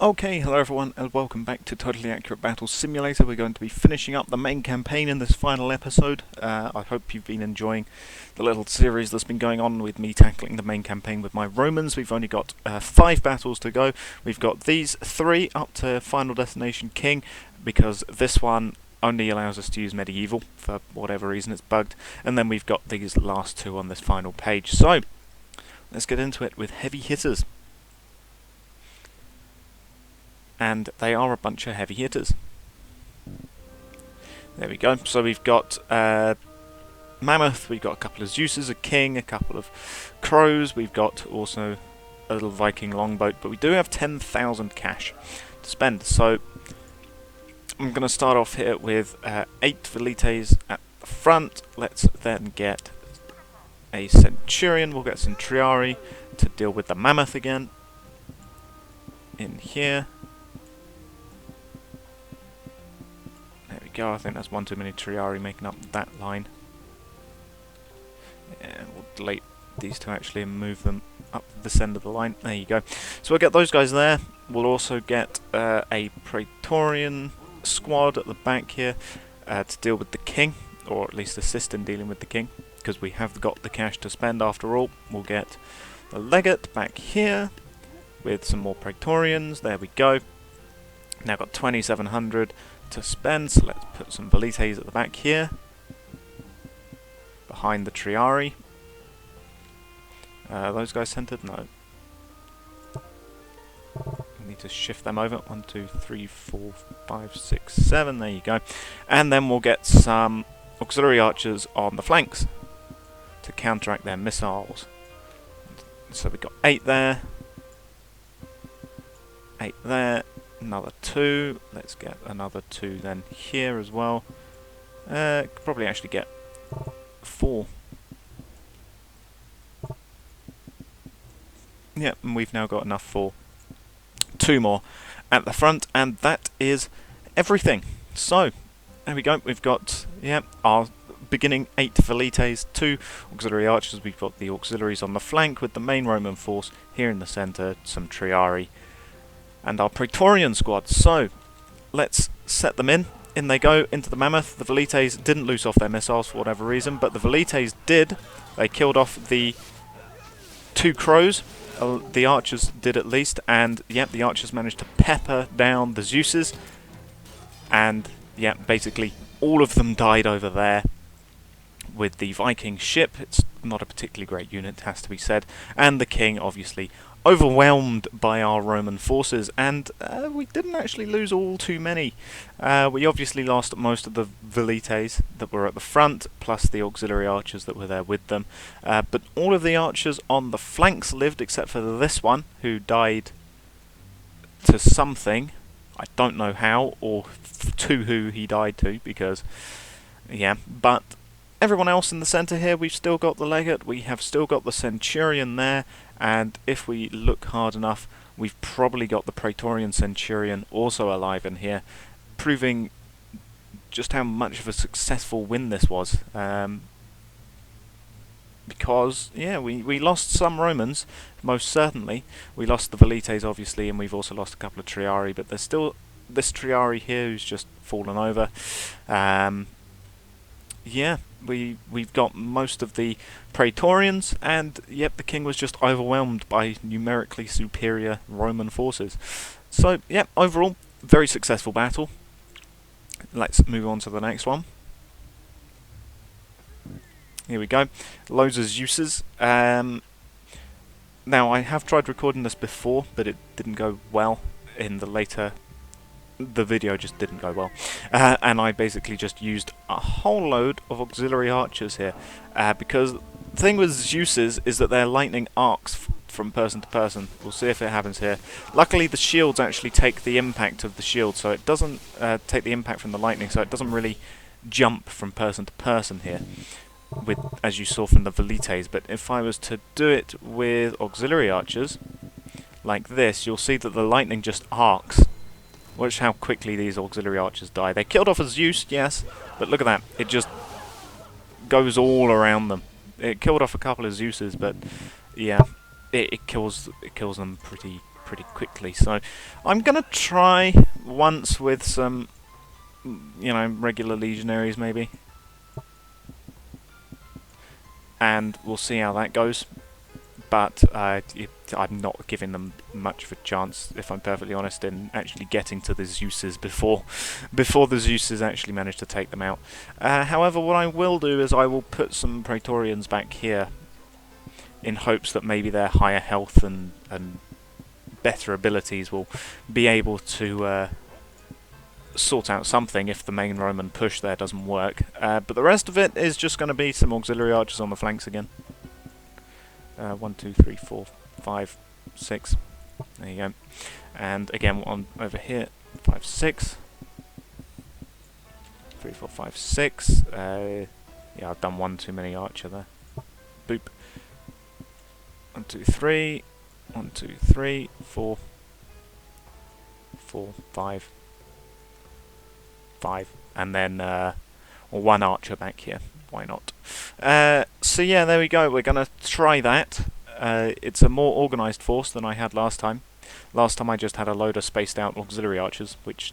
Okay, hello everyone and welcome back to Totally Accurate Battle Simulator. We're going to be finishing up the main campaign in this final episode. I hope you've been enjoying the little series that's been going on with me tackling the main campaign with my Romans. We've only got 5 battles to go. We've got these 3 up to Final Destination King, because this one only allows us to use medieval for whatever reason, it's bugged. And then we've got these last 2 on this final page. So, let's get into it with heavy hitters. And they are a bunch of heavy hitters. There we go. So we've got Mammoth, we've got a couple of Zeuses, a King, a couple of Crows, we've got also a little Viking longboat, but we do have 10,000 cash to spend. So I'm going to start off here with 8 Velites at the front. Let's then get a Centurion, we'll get Centriari to deal with the Mammoth again. In here. Go. I think that's one too many Triari making up that line. Yeah, we'll delete these two actually and move them up this end of the line. There you go. So we'll get those guys there. We'll also get a Praetorian squad at the back here to deal with the King, or at least assist in dealing with the King, because we have got the cash to spend after all. We'll get the Legate back here with some more Praetorians. There we go. Now got 2,700 to spend, so let's put some Velites at the back here, behind the Triari. Those guys centered? No. We need to shift them over. 1, 2, 3, 4, 5, 6, 7. There you go. And then we'll get some auxiliary archers on the flanks to counteract their missiles. So we've got 8 there, 8 there. Another 2. Let's get another 2 then here as well. Could probably actually get 4. Yep, and we've now got enough for 2 more at the front, and that is everything. So, there we go. We've got, our beginning 8 Velites, 2 auxiliary archers. We've got the auxiliaries on the flank with the main Roman force here in the centre, some Triari, and our Praetorian squad. So, let's set them in. In they go, into the Mammoth. The Velites didn't loose off their missiles for whatever reason, but the Velites did. They killed off the 2 Crows. The archers did at least, and yep, the archers managed to pepper down the Zeuses. And, yeah, basically all of them died over there with the Viking ship. It's not a particularly great unit, has to be said. And the King, obviously, overwhelmed by our Roman forces, and we didn't actually lose all too many. We obviously lost most of the Velites that were at the front, plus the auxiliary archers that were there with them. But all of the archers on the flanks lived, except for this one, who died to something. I don't know how, or to who he died to, because, yeah, but everyone else in the centre here, we've still got the Legate, we have still got the Centurion there, and if we look hard enough, we've probably got the Praetorian Centurion also alive in here, proving just how much of a successful win this was. Because, yeah, we lost some Romans, most certainly. We lost the Velites, obviously, and we've also lost a couple of Triari, but there's still this Triari here who's just fallen over. Yeah, we've got most of the Praetorians, and yep, the King was just overwhelmed by numerically superior Roman forces. So, yep, overall, very successful battle. Let's move on to the next one. Here we go. Loads of Zeuses. Now, I have tried recording this before, but it didn't go well in the later... The video just didn't go well, and I basically just used a whole load of auxiliary archers here, because the thing with Zeuses is that they're lightning arcs from person to person. We'll see if it happens here. Luckily the shields actually take the impact of the shield, so it doesn't take the impact from the lightning, so it doesn't really jump from person to person here, with, as you saw from the Velites. But if I was to do it with auxiliary archers, like this, you'll see that the lightning just arcs. Watch how quickly these auxiliary archers die. They killed off a Zeus, yes, but look at that. It just goes all around them. It killed off a couple of Zeuses, but yeah, it kills them pretty pretty quickly. So I'm going to try once with some, you know, regular legionaries maybe. And we'll see how that goes. But I'm not giving them much of a chance, if I'm perfectly honest, in actually getting to the Zeuses before the Zeuses actually manage to take them out. However, what I will do is I will put some Praetorians back here in hopes that maybe their higher health and better abilities will be able to sort out something if the main Roman push there doesn't work. But the rest of it is just going to be some auxiliary archers on the flanks again. 1, 2, 3, 4, 5, 6. There you go. And again, one over here. 5, 6. 3, 4, 5, 6. Yeah, I've done one too many archer there. Boop. 1, 2, 3. 1, 2, 3, 4. 4, 5. 5. And then one archer back here. Why not? So yeah, there we go. We're going to try that. It's a more organised force than I had last time. Last time I just had a load of spaced out auxiliary archers, which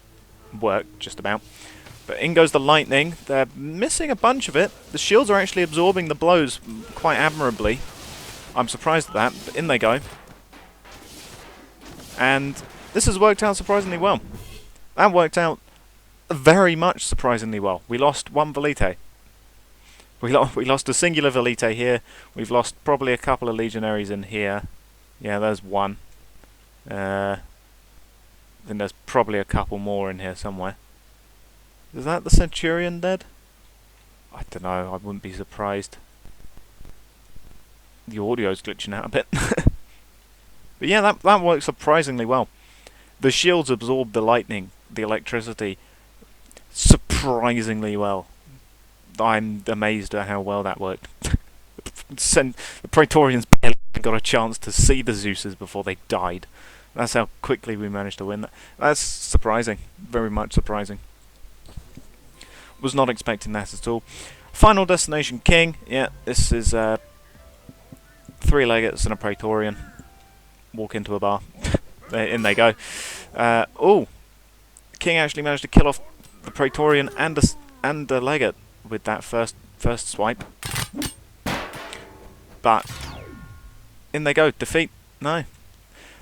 worked just about. But in goes the lightning. They're missing a bunch of it. The shields are actually absorbing the blows quite admirably. I'm surprised at that, but in they go. And this has worked out surprisingly well. That worked out very much surprisingly well. We lost one Velite. We lost a singular Velite here. We've lost probably a couple of legionaries in here. Yeah, there's one. Then there's probably a couple more in here somewhere. Is that the Centurion dead? I don't know. I wouldn't be surprised. The audio's glitching out a bit. But yeah, that works surprisingly well. The shields absorb the lightning, the electricity, surprisingly well. I'm amazed at how well that worked. The Praetorians barely got a chance to see the Zeuses before they died. That's how quickly we managed to win that. That's surprising. Very much surprising. Was not expecting that at all. Final destination King. Yeah, this is 3 legates and a Praetorian. Walk into a bar. In they go. Oh! King actually managed to kill off the Praetorian and a legate with that first swipe. But in they go. Defeat. No.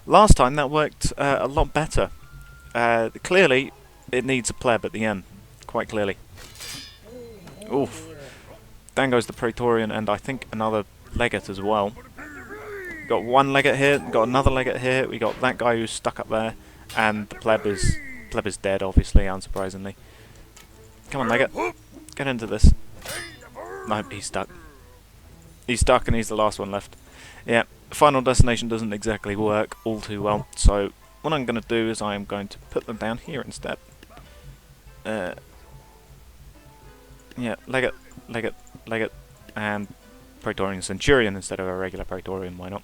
Last time that worked a lot better. Clearly it needs a pleb at the end. Quite clearly. Oof. Down goes the Praetorian and I think another legate as well. Got one legate here, got another legate here, we got that guy who's stuck up there, and the pleb is dead, obviously, unsurprisingly. Come on, legate. Get into this. No, he's stuck. He's stuck and he's the last one left. Yeah, final destination doesn't exactly work all too well, so what I'm going to do is I am going to put them down here instead. Yeah, legate, legate, legate, and Praetorian Centurion instead of a regular Praetorian, why not?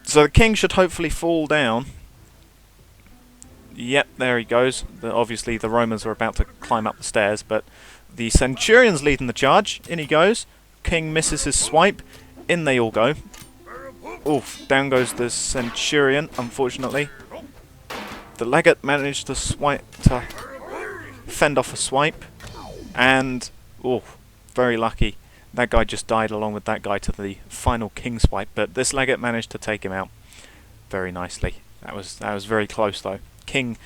So the king should hopefully fall down. Yep, there he goes. Obviously the Romans are about to climb up the stairs, but the Centurion's leading the charge. In he goes. King misses his swipe. In they all go. Oof, down goes the Centurion, unfortunately. The legate managed to fend off a swipe. And, oof, very lucky. That guy just died along with that guy to the final king swipe, but this legate managed to take him out very nicely. That was very close though. Kings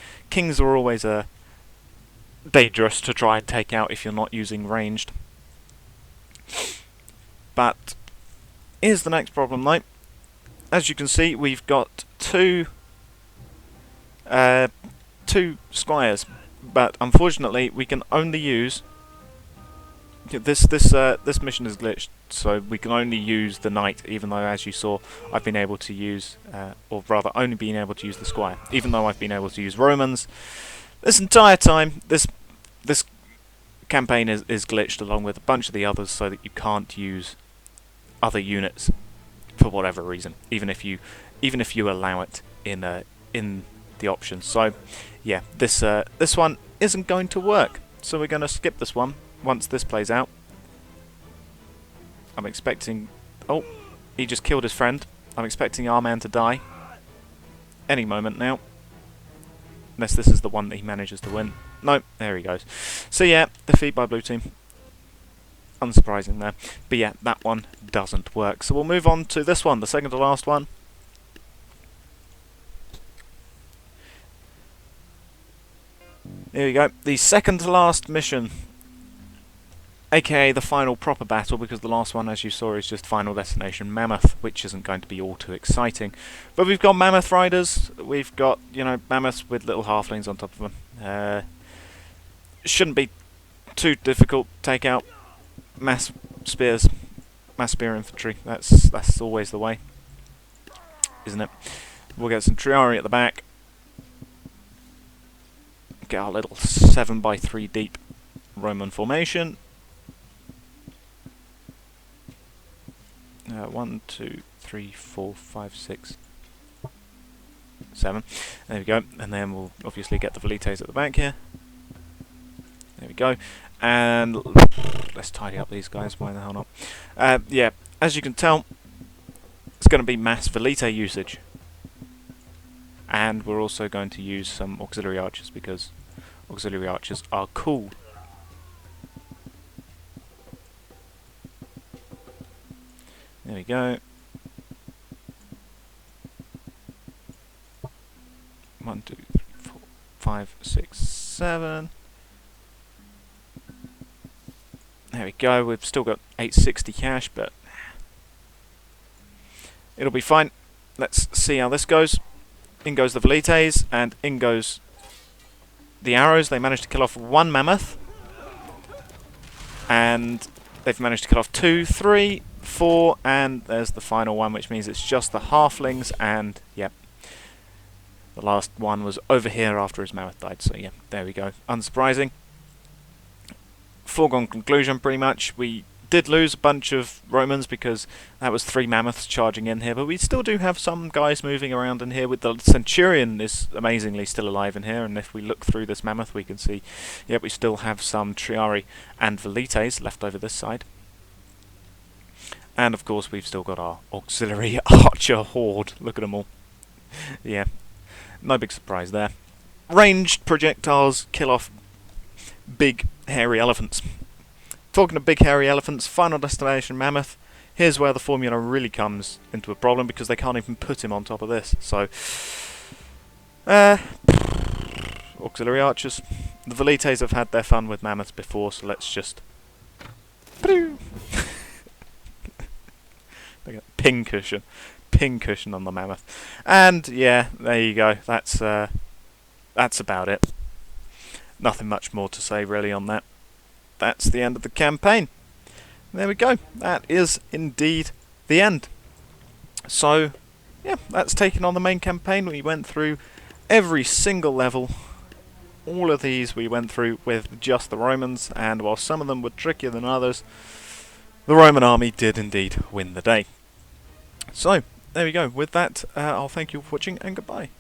are always dangerous to try and take out if you're not using ranged. But here's the next problem though. As you can see, we've got two squires, but unfortunately we can only use this mission is glitched, so we can only use the knight, even though, as you saw, I've been able to use, or rather only been able to use the squire, even though I've been able to use Romans. This entire time, this campaign is glitched along with a bunch of the others, so that you can't use other units for whatever reason, even if you allow it in the options. So, yeah, this one isn't going to work, so we're going to skip this one. Once this plays out, I'm expecting... Oh, he just killed his friend. I'm expecting our man to die. any moment now. Unless this is the one that he manages to win. Nope, there he goes. So yeah, defeat by blue team. Unsurprising there. But yeah, that one doesn't work. So we'll move on to this one, the second to last one. Here we go. The second to last mission. AKA the final proper battle, because the last one, as you saw, is just Final Destination Mammoth, which isn't going to be all too exciting. But we've got Mammoth Riders. We've got, you know, Mammoths with little halflings on top of them. Shouldn't be too difficult to take out. Mass spears, mass spear infantry. That's always the way, isn't it? We'll get some Triari at the back. Get our little 7x3 deep Roman formation. 1, 2, 3, 4, 5, 6, 7. There we go. And then we'll obviously get the Velites at the back here. There we go. And let's tidy up these guys. Why the hell not? Yeah, as you can tell, it's going to be mass Velite usage. And we're also going to use some auxiliary archers, because auxiliary archers are cool. There we go. 1, 2, 3, 4, 5, 6, 7. There we go. We've still got 860 cash, but it'll be fine. Let's see how this goes. In goes the Velites, and in goes the arrows. They managed to kill off 1 mammoth, and they've managed to kill off 2, 3, 4, and there's the final one, which means it's just the halflings. And yep, the last one was over here after his mammoth died. So yeah, there we go. Unsurprising. Foregone conclusion, pretty much. We did lose a bunch of Romans because that was 3 mammoths charging in here, but we still do have some guys moving around in here. With the Centurion is amazingly still alive in here, and if we look through this mammoth, we can see, yeah, we still have some Triari and Velites left over this side. And of course, we've still got our auxiliary archer horde. Look at them all. Yeah, no big surprise there. Ranged projectiles kill off big hairy elephants. Talking of big hairy elephants, Final Destination Mammoth, here's where the formula really comes into a problem, because they can't even put him on top of this. So, auxiliary archers. The Velites have had their fun with mammoths before, so let's just pin cushion on the mammoth. And yeah, there you go. That's about it. Nothing much more to say really on that. That's the end of the campaign. There we go. That is indeed the end. So, yeah, that's taken on the main campaign. We went through every single level. All of these we went through with just the Romans, and while some of them were trickier than others, the Roman army did indeed win the day. So, there we go. With that, I'll thank you for watching, and goodbye.